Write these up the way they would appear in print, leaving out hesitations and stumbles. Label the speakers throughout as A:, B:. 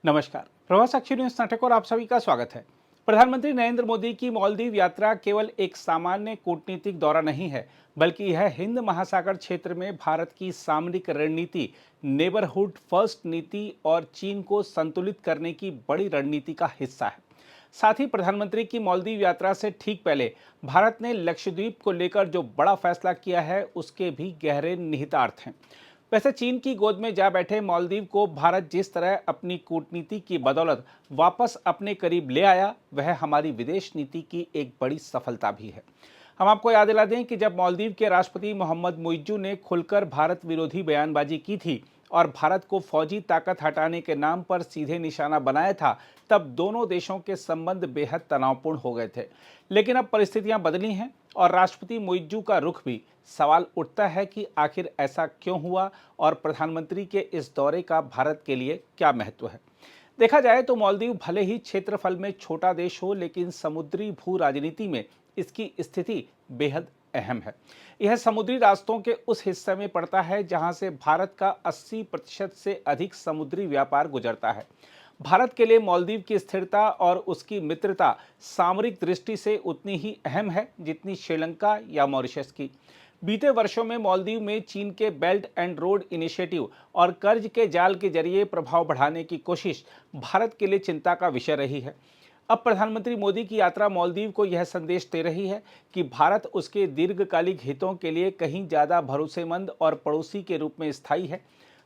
A: नमस्कार। प्रवास साक्षी न्यूज नाटक और आप सभी का स्वागत है। प्रधानमंत्री नरेंद्र मोदी की मालदीव यात्रा केवल एक सामान्य कूटनीतिक दौरा नहीं है, बल्कि यह हिंद महासागर क्षेत्र में भारत की सामरिक रणनीति, नेबरहुड फर्स्ट नीति और चीन को संतुलित करने की बड़ी रणनीति का हिस्सा है। साथ ही प्रधानमंत्री की मालदीव यात्रा से ठीक पहले भारत ने लक्षद्वीप को लेकर जो बड़ा फैसला किया है, उसके भी गहरे निहितार्थ हैं। वैसे चीन की गोद में जा बैठे मालदीव को भारत जिस तरह अपनी कूटनीति की बदौलत वापस अपने करीब ले आया, वह हमारी विदेश नीति की एक बड़ी सफलता भी है। हम आपको याद दिला दें कि जब मालदीव के राष्ट्रपति मोहम्मद मुइज्जू ने खुलकर भारत विरोधी बयानबाजी की थी और भारत को फौजी ताकत हटाने के नाम पर सीधे निशाना बनाया था, तब दोनों देशों के संबंध बेहद तनावपूर्ण हो गए थे। लेकिन अब परिस्थितियां बदली हैं और राष्ट्रपति मुइज्जू का रुख भी। सवाल उठता है कि आखिर ऐसा क्यों हुआ और प्रधानमंत्री के इस दौरे का भारत के लिए क्या महत्व है। देखा जाए तो मालदीव भले ही क्षेत्रफल में छोटा देश हो, लेकिन समुद्री भू राजनीति में इसकी स्थिति बेहद अहम है। यह समुद्री रास्तों के उस हिस्से में पड़ता है जहां से भारत का 80% से अधिक समुद्री व्यापार गुजरता है। भारत के लिए मालदीव की स्थिरता और उसकी मित्रता सामरिक दृष्टि से उतनी ही अहम है जितनी श्रीलंका या मॉरिशस की। बीते वर्षों में मालदीव में चीन के बेल्ट एंड रोड इनिशिएटिव और कर्ज के जाल के जरिए प्रभाव बढ़ाने की कोशिश भारत के लिए चिंता का विषय रही है। अब प्रधानमंत्री मोदी की यात्रा मालदीव को यह संदेश दे रही है कि भारत उसके दीर्घकालिक हितों के लिए कहीं ज़्यादा भरोसेमंद और पड़ोसी के रूप में स्थायी है।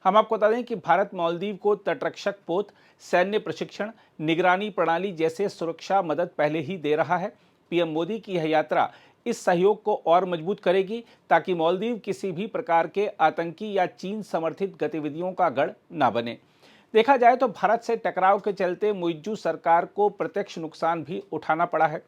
A: हम आपको बता दें कि भारत मालदीव को तटरक्षक पोत, सैन्य प्रशिक्षण, निगरानी प्रणाली जैसे सुरक्षा मदद पहले ही दे रहा है। पीएम मोदी की यह यात्रा इस सहयोग को और मजबूत करेगी ताकि मालदीव किसी भी प्रकार के आतंकी या चीन समर्थित गतिविधियों का गढ़ न बने। देखा जाए तो भारत से टकराव के चलते मुइज्जू सरकार को प्रत्यक्ष नुकसान भी उठाना पड़ा है।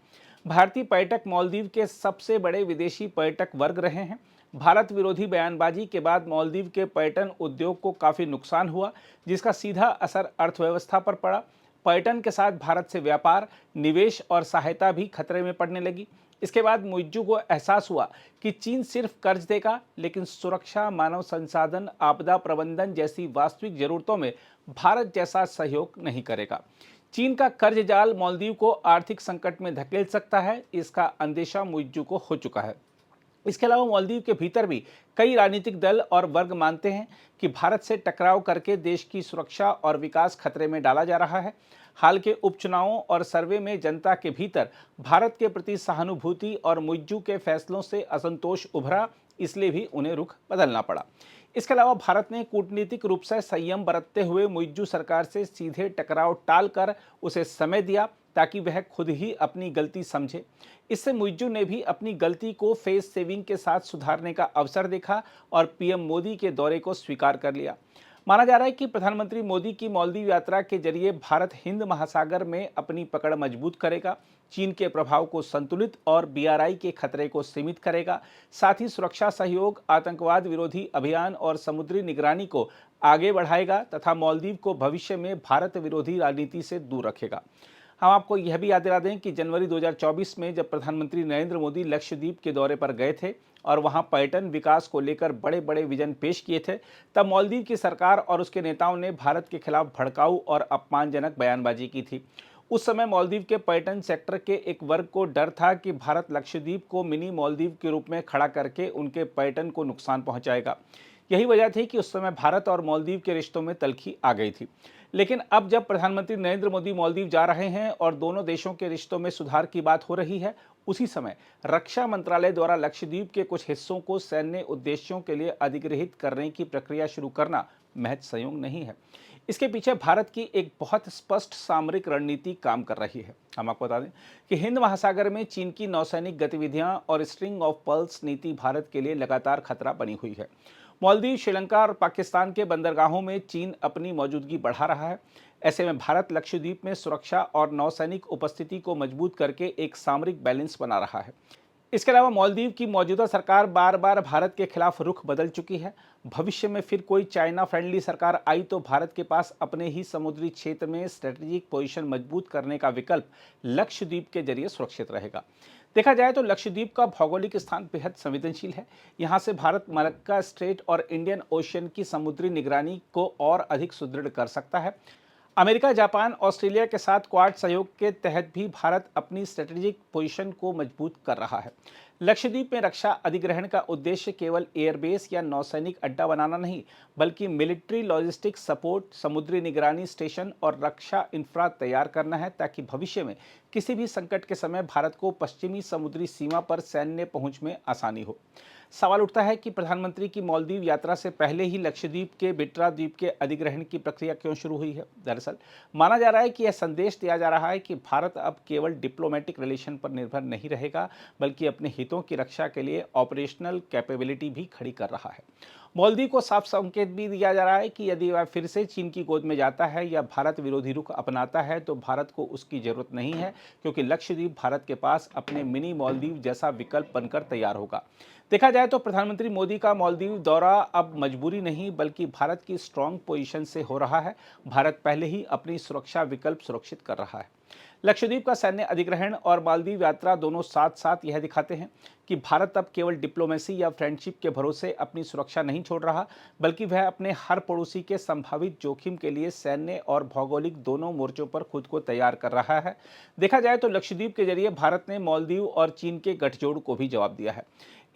A: भारतीय पर्यटक मालदीव के सबसे बड़े विदेशी पर्यटक वर्ग रहे हैं। भारत विरोधी बयानबाजी के बाद मालदीव के पर्यटन उद्योग को काफ़ी नुकसान हुआ, जिसका सीधा असर अर्थव्यवस्था पर पड़ा। पर्यटन के साथ भारत से व्यापार, निवेश और सहायता भी खतरे में पड़ने लगी। इसके बाद मुइज्जू को एहसास हुआ कि चीन सिर्फ कर्ज देगा, लेकिन सुरक्षा, मानव संसाधन, आपदा प्रबंधन जैसी वास्तविक जरूरतों में भारत जैसा सहयोग नहीं करेगा। चीन का कर्ज जाल मालदीव को आर्थिक संकट में धकेल सकता है, इसका अंदेशा मुइज्जू को हो चुका है। इसके अलावा मालदीव के भीतर भी कई राजनीतिक दल और वर्ग मानते हैं कि भारत से टकराव करके देश की सुरक्षा और विकास खतरे में डाला जा रहा है। हाल के उपचुनावों और सर्वे में जनता के भीतर भारत के प्रति सहानुभूति और मुइज्जू के फैसलों से असंतोष उभरा, इसलिए भी उन्हें रुख बदलना पड़ा। इसके अलावा भारत ने कूटनीतिक रूप से संयम बरतते हुए मुइज्जू सरकार से सीधे टकराव टालकर उसे समय दिया ताकि वह खुद ही अपनी गलती समझे। इससे मुइज्जू ने भी अपनी गलती को फेस सेविंग के साथ सुधारने का अवसर देखा और पीएम मोदी के दौरे को स्वीकार कर लिया। माना जा रहा है कि प्रधानमंत्री मोदी की मालदीव यात्रा के जरिए भारत हिंद महासागर में अपनी पकड़ मजबूत करेगा, चीन के प्रभाव को संतुलित और बीआरआई के खतरे को सीमित करेगा। साथ ही सुरक्षा सहयोग, आतंकवाद विरोधी अभियान और समुद्री निगरानी को आगे बढ़ाएगा तथा मालदीव को भविष्य में भारत विरोधी राजनीति से दूर रखेगा। हम आपको यह भी याद दिला दें कि जनवरी 2024 में जब प्रधानमंत्री नरेंद्र मोदी लक्षद्वीप के दौरे पर गए थे और वहां पर्यटन विकास को लेकर बड़े बड़े विजन पेश किए थे, तब मालदीव की सरकार और उसके नेताओं ने भारत के खिलाफ भड़काऊ और अपमानजनक बयानबाजी की थी। उस समय मालदीव के पर्यटन सेक्टर के एक वर्ग को डर था कि भारत लक्षद्वीप को मिनी मालदीव के रूप में खड़ा करके उनके पर्यटन को नुकसान पहुंचाएगा। यही वजह थी कि उस समय भारत और मालदीव के रिश्तों में तल्खी आ गई थी। लेकिन अब जब प्रधानमंत्री नरेंद्र मोदी मालदीव जा रहे हैं और दोनों देशों के रिश्तों में सुधार की बात हो रही है, उसी समय रक्षा मंत्रालय द्वारा लक्षद्वीप के कुछ हिस्सों को सैन्य उद्देश्यों के लिए अधिग्रहित करने की प्रक्रिया शुरू करना महज संयोग नहीं है। इसके पीछे भारत की एक बहुत स्पष्ट सामरिक रणनीति काम कर रही है। हम आपको बता दें कि हिंद महासागर में चीन की नौसैनिक गतिविधियां और स्ट्रिंग ऑफ पर्ल्स नीति भारत के लिए लगातार खतरा बनी हुई है। मालदीव, श्रीलंका और पाकिस्तान के बंदरगाहों में चीन अपनी मौजूदगी बढ़ा रहा है। ऐसे में भारत लक्षद्वीप में सुरक्षा और नौसैनिक उपस्थिति को मजबूत करके एक सामरिक बैलेंस बना रहा है। इसके अलावा मालदीव की मौजूदा सरकार बार बार भारत के खिलाफ रुख बदल चुकी है। भविष्य में फिर कोई चाइना फ्रेंडली सरकार आई तो भारत के पास अपने ही समुद्री क्षेत्र में स्ट्रेटेजिक पोजीशन मजबूत करने का विकल्प लक्षद्वीप के जरिए सुरक्षित रहेगा। देखा जाए तो लक्षद्वीप का भौगोलिक स्थान बेहद संवेदनशील है। यहाँ से भारत मलक्का स्ट्रेट और इंडियन ओशियन की समुद्री निगरानी को और अधिक सुदृढ़ कर सकता है। अमेरिका, जापान, ऑस्ट्रेलिया के साथ क्वाड सहयोग के तहत भी भारत अपनी स्ट्रेटेजिक पोजीशन को मजबूत कर रहा है। लक्षद्वीप में रक्षा अधिग्रहण का उद्देश्य केवल एयरबेस या नौसैनिक अड्डा बनाना नहीं, बल्कि मिलिट्री लॉजिस्टिक सपोर्ट, समुद्री निगरानी स्टेशन और रक्षा इंफ्रा तैयार करना है, ताकि भविष्य में किसी भी संकट के समय भारत को पश्चिमी समुद्री सीमा पर सैन्य पहुंच में आसानी हो। सवाल उठता है कि प्रधानमंत्री की मालदीव यात्रा से पहले ही लक्षद्वीप के बिट्रा द्वीप के अधिग्रहण की प्रक्रिया क्यों शुरू हुई है। दरअसल माना जा रहा है कि यह संदेश दिया जा रहा है कि भारत अब केवल डिप्लोमेटिक रिलेशन पर निर्भर नहीं रहेगा, बल्कि अपने हितों की रक्षा के लिए ऑपरेशनल कैपेबिलिटी भी खड़ी कर रहा है। मालदीव को साफ संकेत भी दिया जा रहा है कि यदि वह फिर से चीन की गोद में जाता है या भारत विरोधी रुख अपनाता है तो भारत को उसकी जरूरत नहीं है, क्योंकि लक्षद्वीप भारत के पास अपने मिनी मालदीव जैसा विकल्प बनकर तैयार होगा। देखा जाए तो प्रधानमंत्री मोदी का मालदीव दौरा अब मजबूरी नहीं, बल्कि भारत की स्ट्रांग पोजीशन से हो रहा है। भारत पहले ही अपनी सुरक्षा विकल्प सुरक्षित कर रहा है। लक्षद्वीप का सैन्य अधिग्रहण और मालदीव यात्रा दोनों साथ साथ यह दिखाते हैं कि भारत अब केवल डिप्लोमेसी या फ्रेंडशिप के भरोसे अपनी सुरक्षा नहीं छोड़ रहा, बल्कि वह अपने हर पड़ोसी के संभावित जोखिम के लिए सैन्य और भौगोलिक दोनों मोर्चों पर खुद को तैयार कर रहा है। देखा जाए तो लक्षद्वीप के जरिए भारत ने मालदीव और चीन के गठजोड़ को भी जवाब दिया है।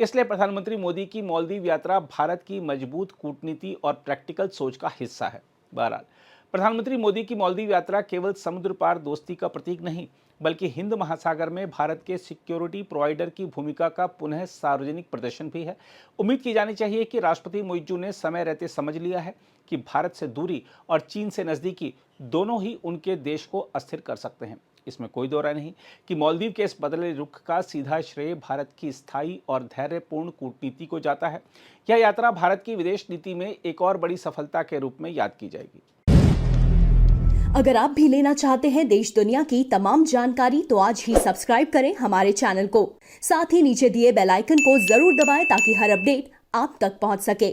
A: इसलिए प्रधानमंत्री मोदी की मालदीव यात्रा भारत की मजबूत कूटनीति और प्रैक्टिकल सोच का हिस्सा है। बहरहाल प्रधानमंत्री मोदी की मालदीव यात्रा केवल समुद्र पार दोस्ती का प्रतीक नहीं, बल्कि हिंद महासागर में भारत के सिक्योरिटी प्रोवाइडर की भूमिका का पुनः सार्वजनिक प्रदर्शन भी है। उम्मीद की जानी चाहिए कि राष्ट्रपति मुइज्जू ने समय रहते समझ लिया है कि भारत से दूरी और चीन से नज़दीकी दोनों ही उनके देश को अस्थिर कर सकते हैं। इसमें कोई दो राय नहीं कि मालदीव के इस बदले रुख का सीधा श्रेय भारत की स्थायी और धैर्यपूर्ण कूटनीति को जाता है। यह यात्रा भारत की विदेश नीति में एक और बड़ी सफलता के रूप में याद की जाएगी।
B: अगर आप भी लेना चाहते हैं देश दुनिया की तमाम जानकारी, तो आज ही सब्सक्राइब करें हमारे चैनल को। साथ ही नीचे दिए बेल आइकन को जरूर दबाएं ताकि हर अपडेट आप तक पहुंच सके।